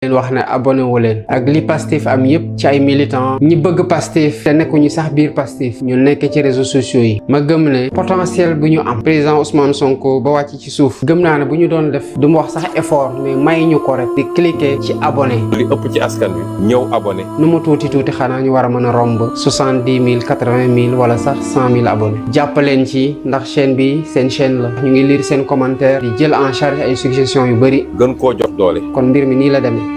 leen wax ne abonné wu leen ak li Pastef am yépp ci ay militants ñi bëgg Pastef te nekkuñu sax biir Pastef ñu nekk ci réseaux sociaux yi ma gëm ne potentiel bu ñu am président Ousmane Sonko ba wàcc ci suuf gëm naa ne bu ñu doon def du ma wax sax effort mais may ñu ko rek di cliquer ci abonné li ëpp ci askan wi ñëw abonné nu mu tuuti xanaa ñu war a mën a romb 70 000 80 000 wala sax 100 000 abonnés jàppaleen ci ndax chaîne bi seen chaîne la ñu ngi lire seen commentaire di jël en charge ay suggestions yu bëri gën koo jox doole kon mbir mi nii la demee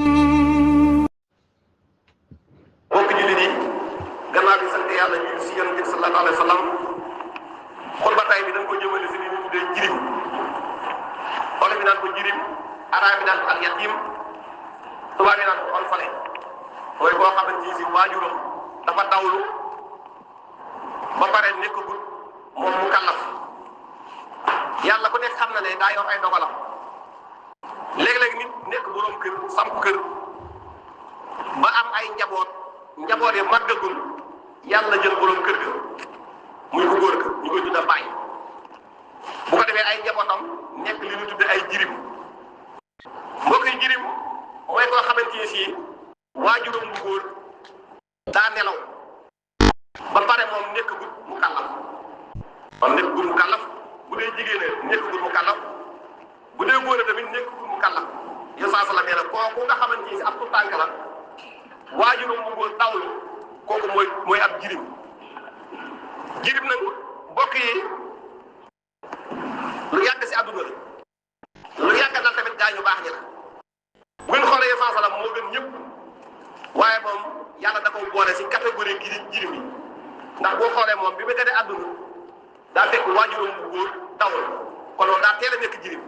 xutba tay bi dañ ko jëmale si li ñu tuddee jirim wala bi naan ko jirim araab bi naan ko al yatim tubaab bi naan ko orphelin mooy koo xamante ni si waajuram dafa dawlu ba pare nekkagul moom mu kallaf yàlla ku nekk xam na ne daa yor ay dogalam léeg-léeg nit nekk borom kër samp kër ba am ay njaboot yi màggagul yàlla jël borom kër ga muy ko góor ga ñu koy tudda bàyyi bu ko defee ay njabootam nekk li ñu tudde ay jirim mbokk yi jirim mooy koo xamante ni si waajuram bu góor daa nelaw ba pare moom nekkagul mu kàllaf moom nekkagul mu kàllaf bu dee jigéen nekkagul mu kàllaf bu dee góor tamit nekkagul mu kàllaf yow saa sa la nee na kooku nga xamante ni si ab tànk la waajuram bu góor dawlu kooku mooy ab jirim jirim nag mbokk yi lu yàgg si àdduna la lu yàgg dal tamit gaa ñu baax ñi la bu ngeen xoolee saa salaam moo gën ñëpp waaye moom yàlla da ko boole si catégorie jirim yi ndax boo xoolee moom bi mu gënee àdduna daa fekk waajuram bu góor dawul kon loolu daa teel a nekk jirim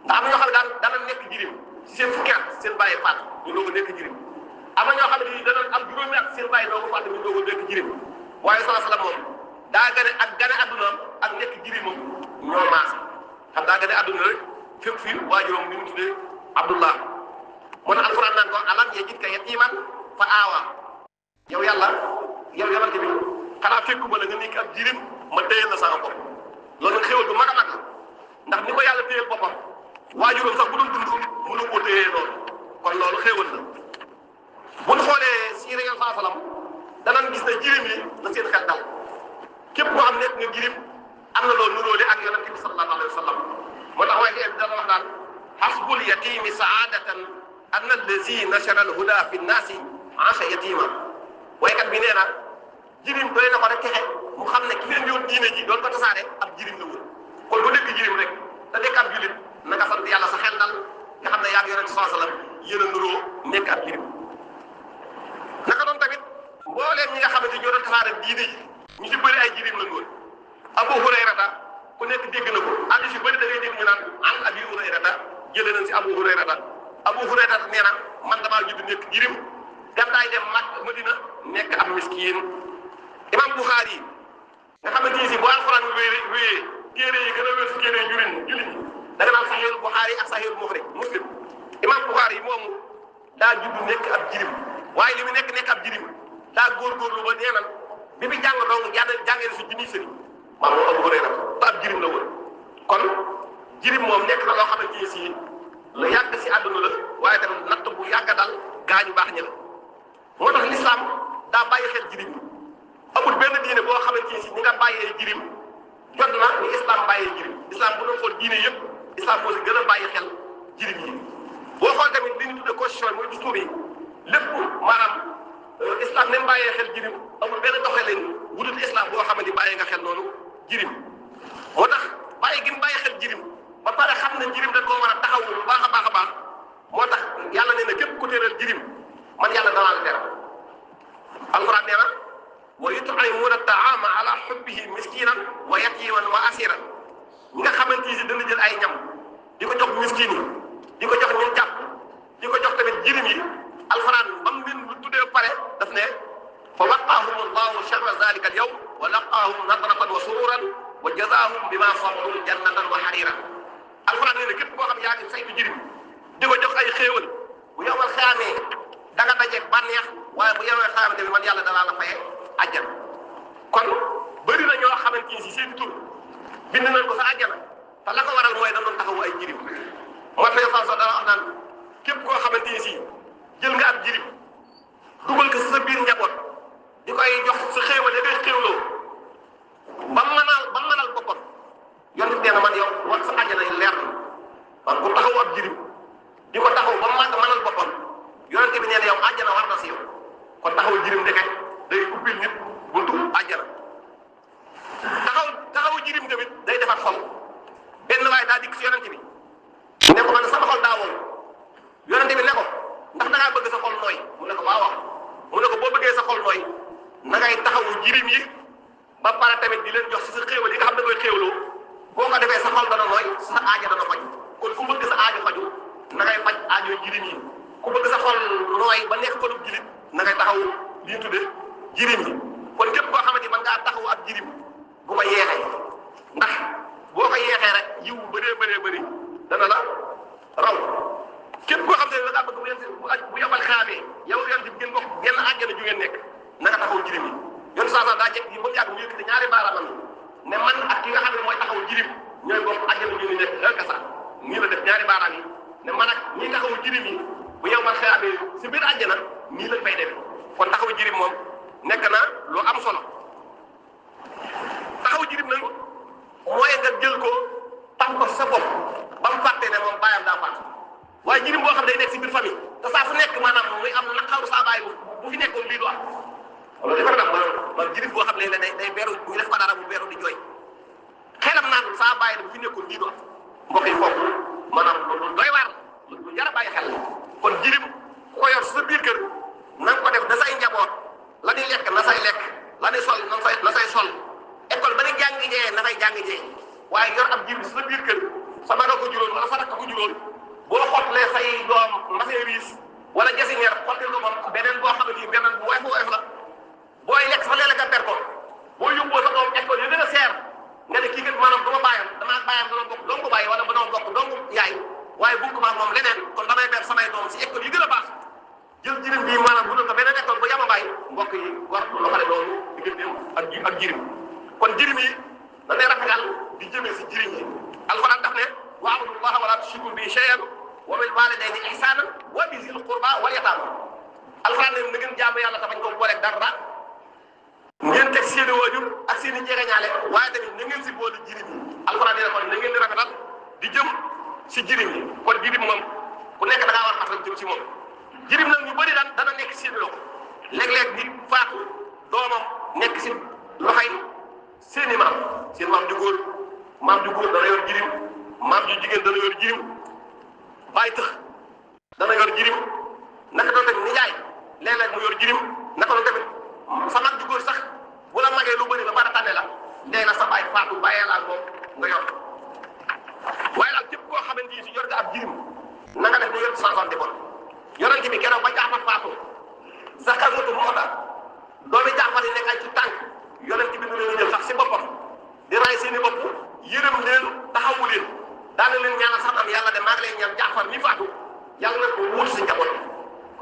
ndax am na ñoo xam ne dana nekk jirim si seen fukki at seen bàyyi faat ñu doog a nekk jirim am na ñoo xam ne dana am juróomi at seen bàyyi doog a faat ñu doog a nekk jirim waaye saa salaam moom daa gane àddunaam ak nekk jirimam ñoo maas xam daa gane àdduna rek fépp fii waajuram bi mu tuddee Abdullah moo tax alquran naan ko alam yajidka yatiiman fa aawaa yow yàlla yow yonante bi xanaa fekkuma la nga nekk ab jirim ma téyel la sama bopp loolu nag xéwal bu mag a mag la ndax ni ko yàlla téyel boppam waajuram sax bu doon dund mënu koo téyee loolu kon loolu xéwal la bu ñu xoolee siira yow saa salaam danañ gis ne jirim yi la seen xel dal képp koo xam nekk nga jirim am na loolu nuróole ak yonente bi sallallahu alayhi wa sallam moo tax waaye fi dana wax naan xasbul yatimi saadatan anna allazi nashara alhuda fi nnaasi aasha yatima waykat bi nee na jirim doy na ko rek texe mu xam ne ki leen yoon diine ji doon ko tasaare ab jirim la woon kon bu nekk jirim rek da nekk ab julit na nga sant yàlla sa xel dal nga xam ne yaa ngi yonente sallallahu alayhi wa sallam yéen a nuróo nekk ab jirim naka doon tamit mbooleem ñi nga xamante ñoo doon tasaare diine ji ñu ci bëri ay jirim la woon Abu Hurayrata ku nekk dégg na ko hadiis yu bëri da ngay dégg ñu naan an Abi Hurayrata jëlee nañ si Abu Hurayrata Abu Hurayrata nee na man damaa judd nekk jirim gàddaay dem Madina nekk ab miskiin Imam Bukhari nga xamante ni si bu alxuraan wéyee téere yi gën a wér si téere yi jullit ñi da nga naan Sahihul Bukhari ak Sahihul Muslim Imam Bukhari moomu daa judd nekk ab jirim waaye li mu nekk ab jirim daa góorgóorlu ba nee na bi bi jàng dong jàngee na si junniy sëriñ maanaam Abu Hurayra te ab jirim la woon kon jirim moom nekk na loo xamante ni si la yàgg si àdduna la waaye tamit natt bu yàgg dal gaañu baax ñi la moo tax lislaam daa bàyyi xel jirim amul benn diine boo xamante ni si ñi nga bàyyee jirim jot na ni islam bàyyee jirim islam bu doon xool diine yëpp islam moo si gën a bàyyi xel jirim yi boo xool tamit li ñu tuddee constitution mooy dustuur yi lépp maanaam islam ne bàyyee xel jirim amul benn doxalin wutut islam boo xamante ni bàyyee nga xel noonu jirim moo tax bàyyi gi mu bàyyi xel jirim ba pare xam ne jirim dañ koo war a taxawu bu baax a baax a baax moo tax yàlla nee na képp ku téeral jirim man yàlla danaa la teral alquran nee na wa yut'imuuna at-ta'aama ala hubbihi miskinan wa yatiman wa asiran ñi nga xamante ni si dana jël ay ñam di ko jox miskin yi di ko jox ñun jàpp di ko jox tamit jirim yi alquran bam leen lu tuddee pare daf ne fa waqaahum allahu sharra zalika al yawm wa laqaahum nadratan wa sururan wa jazaahum bima sabaru jannatan wa harira alquran nee na képp koo xam yaa ngi saytu jirim di ko jox ay xéewal bu yowmal xiyaamee da nga dajeeg bànneex waaye bu yowmal xiyaamee tamit man yàlla danaa la faye àjjana kon bëri na ñoo xamante ni si seen tur bind nañ ko sa àjjana te la ko waral mooy da doon taxawu ay jirim moo tax sax dana wax naan képp koo xamante ni si jël nga ab jirim dugal ko sa biir njaboot di koy jox sa xéewal da ngay xéewloo ba mënal boppam yonent nee na man yow wax sa àjjana yi leer na man ku taxaw ab jirim di ko taxaw ba mënal boppam yonent bi nee na yow àjjana war na si yow kon taxaw jirim ndeke day ubbil nit buntu àjjana taxaw jirim tamit day defar xol benn waay daa dikk si yonent bi ne ko man sama xol daa wow yonent bi ne ko ndax da ngaa bëgg sa xol nooy mu ne ko waaw mu ne ko boo bëggee sa xol nooy na ngay taxawu jirim yi ba pare tamit di leen jox si sa xéewal yi nga xam ne koy xéewloo boo ko defee sa xol dana nooy sa aajo dana faj kon ku bëgg sa aajo faju na ngay faj aajo jirim yi ku bëgg sa xol nooy ba nekk xolub jirim na ngay taxawu li ñu tudde jirim yi kon képp koo xamante ni mën ngaa taxawu ak jirim bu ko yeexee ndax boo ko yeexee rek yiw bëree dana la raw képp koo xam ne da ngaa bëgg bu yabal xaamee yow yoon ci ngeen bokk genn àjjana ju ngeen nekk na nga taxaw jirim yi yoon saa daa jekk yi ba mu yàgg mu yëkkati ñaari baaraamam ne man ak ki nga xam ne mooy taxaw jirim ñooy bokk àjjana ju ngeen nekk xel kasa nii la def ñaari baaraam yi ne man ak ñi taxaw jirim yi bu yow man xaamee si biir àjjana nii lañ fay demee kon taxaw jirim moom nekk na lu am solo taxaw jirim nag mooy nga jël ko tax ko sa bopp ba mu fàtte ne moom bàyyam daa fàtte waaye jirim boo xam ne day nekk si biir famille te saa fu nekk maanaam muy am naqaru saa baay bu fi nekkoon lii du am loolu dafa nag man jirim boo xam ne day beeru ñu def ko dara bu beeru di jooy xelam naan saa baay bu fi nekkoon lii du am mbokk yi foofu maanaam lu doy waar lu jar a bàyyi xel kon jirim ku ko yor sa biir kër na nga ko def da say njaboot la ñuy lekk na say lekk la ñuy sol na say sol école ba ni jàngi jee na say jàngi jee waaye yor ab jirim sa biir kër sa mag a ko juróon wala sa rakk ko juróon boo xotlee say doom mbasee riis wala jasiñeer xottil ko moom beneen boo xam ne bii beneen bu woyof la booy lekk sax léeg-léeg nga per ko boo yóbboo sa doom école yu gën a seer nga ne kii kat maanaam dama bàyyam damaa bàyyam dama bokk dong bàyyi wala dama bokk dong yaay waaye bokk maa moom leneen kon damay ber samay doom si école yu gën a baax jël jirim bii maanaam bu dul ko beneen école bu yama bàyyi mbokk yi war loo xam ne loolu digganteem ak jirim kon jirim yi dañuy rafetal di jëmee si jirim yi alxuraan daf ne wa'budullaha wa la tushriku bihi shay'an wa bil walidayni ihsanan wa bi zil qurba wal yatama alxuraan ne na ngeen jaamu yàlla te bañ ko booleeg dara ngeen teg seeni waajur ak seeni jegeñaale waaye tamit na ngeen si boole jirim yi alxuraan ne kon na ngeen di rafetal di jëm si jirim yi kon jirim moom ku nekk da ngaa war a rafetal jëm si moom jirim nag ñu bëri dana nekk si seen loxo léeg-léeg nit faatu doomam nekk si loxoy seeni maam seen maam ju góor dana yor jirim maam ju jigéen dana yor jirim bàyyi tëx dana yor jirim naka doon tamit nijaay léeg-léeg mu yor jirim naka doon tamit sa mag ju góor sax bu la magee lu bëri ba bara tànne la léegi nag sa bàyyi faatu bàyyee laa moom nga yor waaye daal képp koo xamante ni si yor nga ab jirim na nga def mu yor sanson di bon yonent bi keroog ba Jaafar faatu Zakaratu moo tax doomi Jaafar yi nekk ay ci tànk yonent bi nu leen jël sax si boppam di ray seeni bopp yërëm leen taxawu leen daana leen ñaanal sax am yàlla de maa ngi lay ñaan Jaafar mi faatu yàlla na ko wuutu si njaboot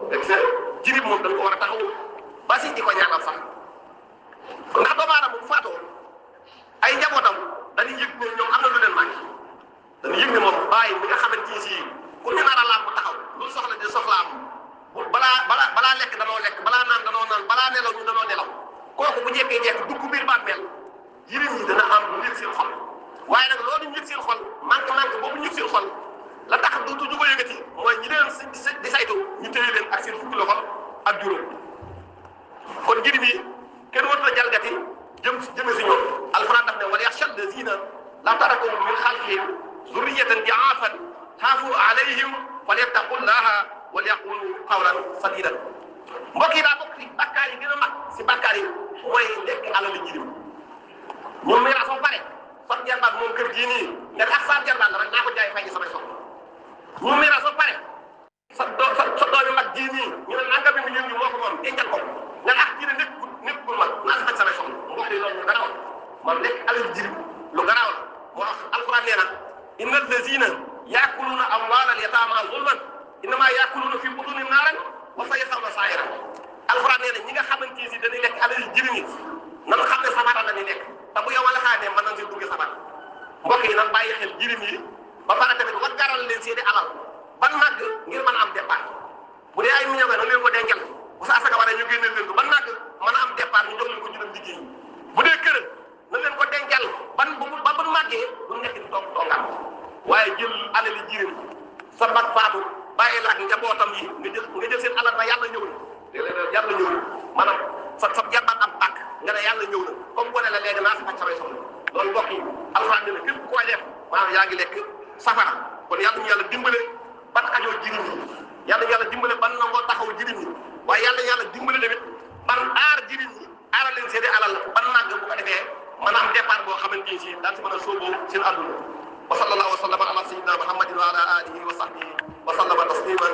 dégg nga jirim moom dañ ko war a taxawu ba si di ko ñaanal sax ndax doomu aadama bu faatoo ay njabootam dañuy yëg ne ñoom am na lu leen manqué dañuy yëg ne moom bàyyi mi nga xamante ni si ku ñu nar a laal bu taxaw lu soxla di soxla am balaa lekk danoo lekk balaa naan danoo naan balaa nelaw ñu danoo nelaw kooku bu jekkee-jekk dugg biir bàmmeel jirim yi dana am lu yëg seen xol waaye nag loolu ñu yëg seen xol manque boobu ñu yëg seen xol la tax du ko yëgati mooy ñi leen di saytu ñu téye leen ak seen fukki loxo ak juróom kon jirim yi kenn warut a jalgati jëme si ñoom alxuraan daf ne wala yaxsha llaziina law taraku min xalfihim zurriyatan di'aafan xaafu alayhim falyattaqullaha wal yaqulu qawlan sadiidan mbokk yi daa bokk ci bàkkaar yi gën a mag si bàkkaar yi mooy lekk alal jirim ñu miiras ba pare sot jarbaat moom kër gii nii nga tax saa jarbaat la rek naa ko jaay fay samay soxla ñu miiras ba pare sa doomi mag gii nii ñu ne nangami million yi moo ko moom dencal ko nga tax ji ne nekkul mag naa ko faj samay soxla mbokk yi loolu lu garaaw moom lekk alal jirim lu garaaw la moo tax alquran nee na inna allazina yaakuluuna amwaalal yataama zulman innamaa yaakuluuna fi butunihim naaran wa sayaslawna sa'iran alquran nee na ñi nga xamante ni si dañuy lekk alal jirim yi nan xam ne safara la ñuy nekk te bu yow wala xaanee mën nañ si dugg safara mbokk yi nan bàyyi xel jirim yi ba pare tamit war garal leen seeni alal ban màgg ngir mën a am départ bu dee ay millions na leen ko dencal bu sa asaka waree ñu génneel leen ko ban nag mën a am départ ñu jox leen ko ñu dem liggéey bu dee kër na leen ko dencal ba bu màggee bu nekk di toog toogal waaye jël alali jirim sa mag faatu bàyyi laak njabootam yi nga jël seen alal na yàlla ñëw na léeg-léeg yàlla ñëw na maanaam sa jarbaat am pàkk nga ne yàlla ñëw na comme boo ne la léegi naa si faj samay soxla loolu mbokk yi alxuraan ne képp koy def maanaam yaa ngi lekk safara kon yàlla ñu yàlla dimbale ban ajoo jirim yi yàlla ñu yàlla dimbale ban nangoo taxaw jirim yi waaye yàlla dimbale tamit ban aar jirim yi aaral leen seeni alal ban màgg bu ko defee mën a am départ boo xamante ni si daal si mën a sóoboo seen àdduna wa sallallahu wa sallama ala sayyidina muhammadin wa ala alihi wa sahbihi wa sallama tasliman